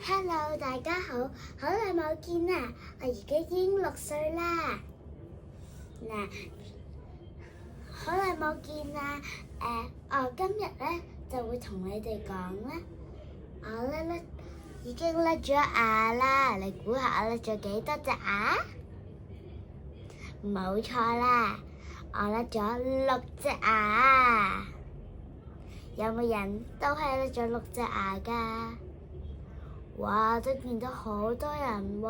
Hello， 大家好，好耐冇見啦！我而家已經6歲啦。嗱，好耐冇見啦。我今日咧就會同你哋講咧，我咧已經甩咗牙啦。你估下我甩咗幾多隻牙？冇錯啦，我甩咗6隻牙。有冇人都係甩咗6隻牙㗎？哇！都見到好多人喎。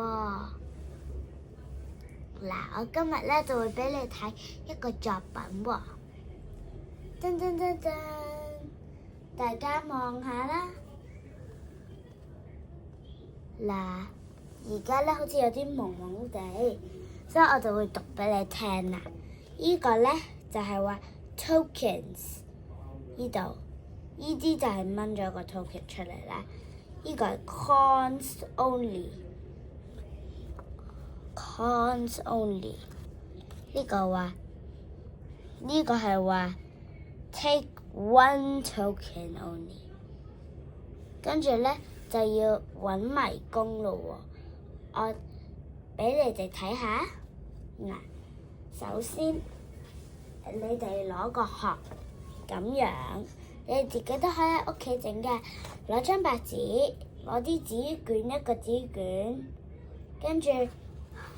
嗱，我今日咧就會俾你睇一個作品喎。噔噔噔噔，大家望下啦。嗱，而家咧好似有啲朦朦地，所以我就會讀俾你聽啦。呢個咧就係話 tokens， 呢度呢啲就係掹咗個 token 出嚟啦。呢個係 coins only。呢個係話 take one token only。跟住咧就要揾迷宮咯喎。我俾你哋睇下。嗱，首先你哋攞個殼咁樣。你哋自己都可以喺屋企整嘅，攞張白紙，攞啲紙卷一個紙卷，跟住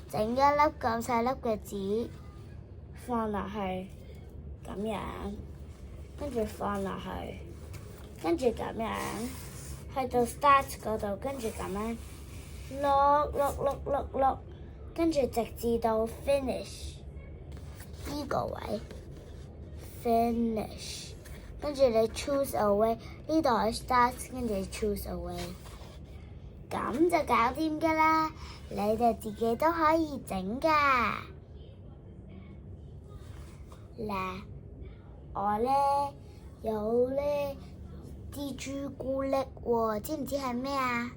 整一粒咁細粒嘅紙放落去，咁樣，跟住放落去，跟住咁樣，去到 start 嗰度，跟住咁樣碌，跟住直至到 finish 呢個位 finish。跟住你 choose away， 呢度係 start， 跟住 choose away， 咁就搞掂㗎啦。你哋自己都可以整㗎。嗱，我咧有咧啲朱古力喎，知唔知係咩啊？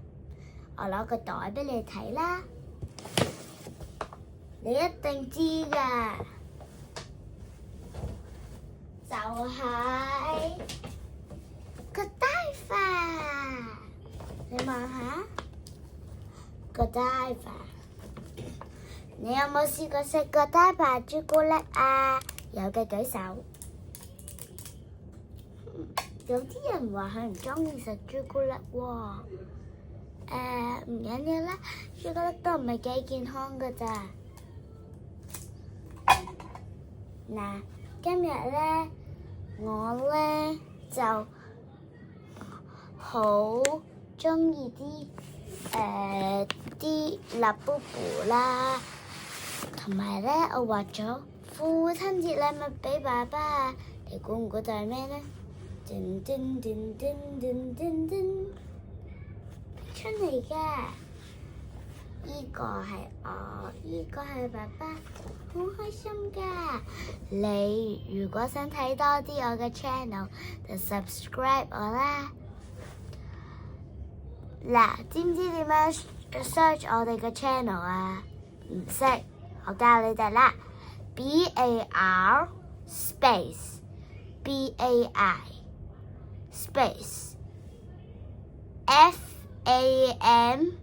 我攞個袋俾你睇啦，你一定知㗎。就係Godiva，你望下Godiva。你有冇試過食Godiva朱古力啊？有嘅舉手。有啲人話佢唔中意食朱古力喎。唔緊要啦，朱古力都唔係幾健康㗎咋。嗱，今日咧。我咧就好中意啲蠟布布啦，同埋咧我畫咗父親節禮物俾爸爸，你估唔估到係咩咧？噔噔噔噔噔噔噔出嚟㗎！呢個係我，呢個係爸爸，好開心㗎！你如果想睇多啲我嘅 channel， 就 subscribe 我啦。嗱，知唔知點樣 search 我哋嘅 channel 啊？唔識，我教你哋啦。BAR space BAI space FAMILY，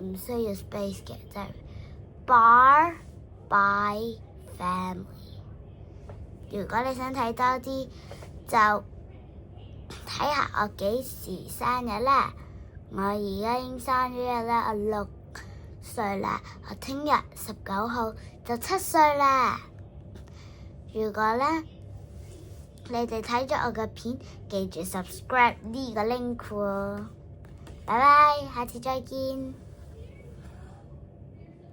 唔需要 space 嘅，就係 Bar by Family。如果你想睇多啲，就睇下我幾時生日啦。我而家已經生咗日啦，我6歲啦。我聽日19號就7歲啦。如果咧你哋睇咗我嘅片，記住 subscribe 呢個 link 喎。拜拜，下次再見。